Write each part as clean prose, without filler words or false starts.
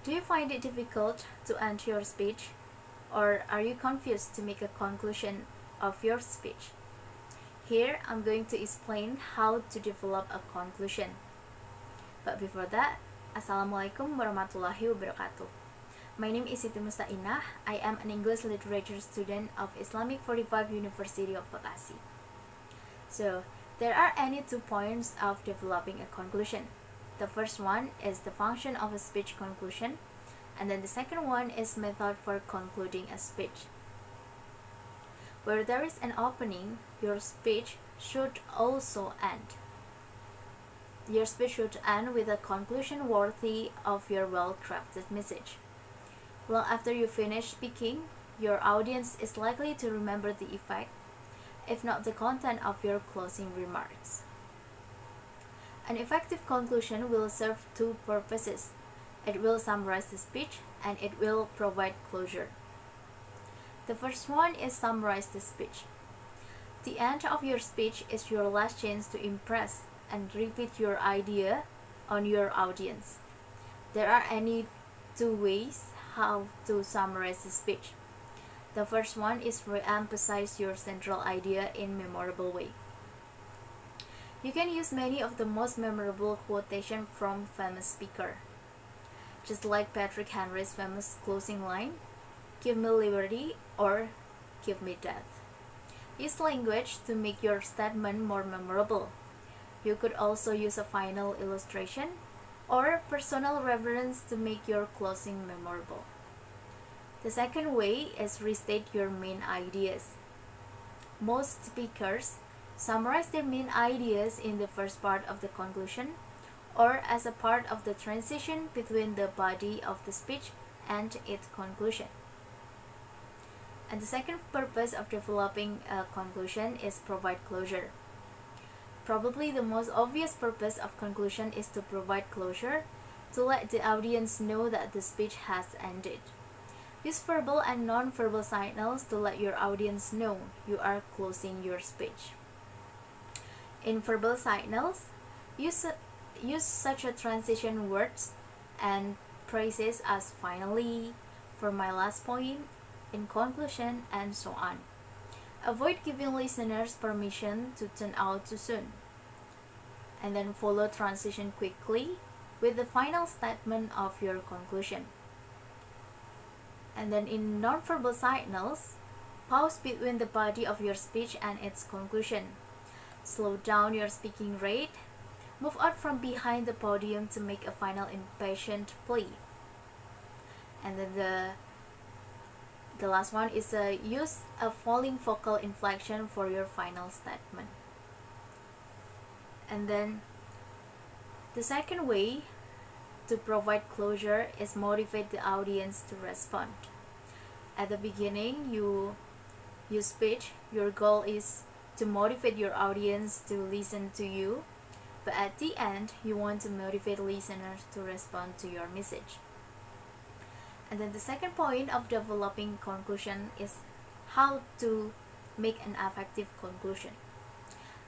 Do you find it difficult to end your speech? Or are you confused to make a conclusion of your speech? Here, I'm going to explain how to develop a conclusion. But before that, Assalamualaikum warahmatullahi wabarakatuh. My name is Siti Mustainah. I am an English literature student of Islamic 45 University of Bekasi. So, there are any 2 points of developing a conclusion. The first one is the function of a speech conclusion, and then the second one is method for concluding a speech. Where there is an opening, your speech should also end. Your speech should end with a conclusion worthy of your well-crafted message. Long after you finish speaking, your audience is likely to remember the effect, if not the content of your closing remarks. An effective conclusion will serve 2 purposes. It will summarize the speech and it will provide closure. The first one is summarize the speech. The end of your speech is your last chance to impress and repeat your idea on your audience. There are any 2 ways how to summarize the speech. The first one is re-emphasize your central idea in a memorable way. You can use many of the most memorable quotations from famous speakers. Just like Patrick Henry's famous closing line, "Give me liberty" or "Give me death." Use language to make your statement more memorable. You could also use a final illustration or personal reference to make your closing memorable. The second way is restate your main ideas. Most speakers summarize their main ideas in the first part of the conclusion or as a part of the transition between the body of the speech and its conclusion. And the second purpose of developing a conclusion is provide closure. Probably the most obvious purpose of conclusion is to provide closure, to let the audience know that the speech has ended. Use verbal and non-verbal signals to let your audience know you are closing your speech. In verbal signals, use such a transition words and phrases as "finally," "for my last point," "in conclusion," and so on. Avoid giving listeners permission to tune out too soon. And then follow transition quickly with the final statement of your conclusion. And then in non-verbal signals, pause between the body of your speech and its conclusion. Slow down your speaking rate. Move out from behind the podium to make a final impassioned plea. And then the last one is use a falling vocal inflection for your final statement. And then the second way to provide closure is motivate the audience to respond. At the beginning, you speech, your goal is to motivate your audience to listen to you, but at the end, you want to motivate listeners to respond to your message. And then the second point of developing conclusion is how to make an effective conclusion.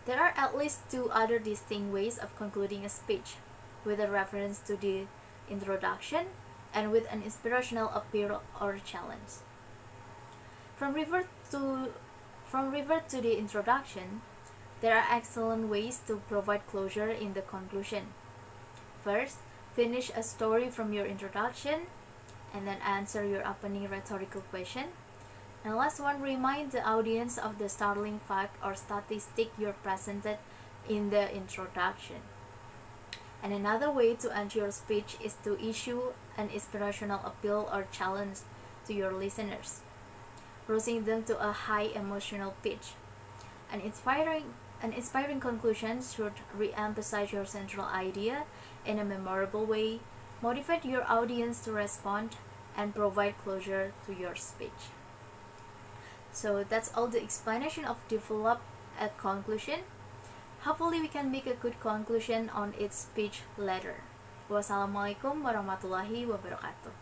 There are at least 2 other distinct ways of concluding a speech, with a reference to the introduction and with an inspirational appeal or challenge. From revert to the introduction, there are excellent ways to provide closure in the conclusion. First, finish a story from your introduction, and then answer your opening rhetorical question. And last one, remind the audience of the startling fact or statistic you presented in the introduction. And another way to end your speech is to issue an inspirational appeal or challenge to your listeners, rousing them to a high emotional pitch. An inspiring conclusion should re-emphasize your central idea in a memorable way, motivate your audience to respond, and provide closure to your speech. So that's all the explanation of develop a conclusion. Hopefully we can make a good conclusion on its speech later. Wassalamualaikum warahmatullahi wabarakatuh.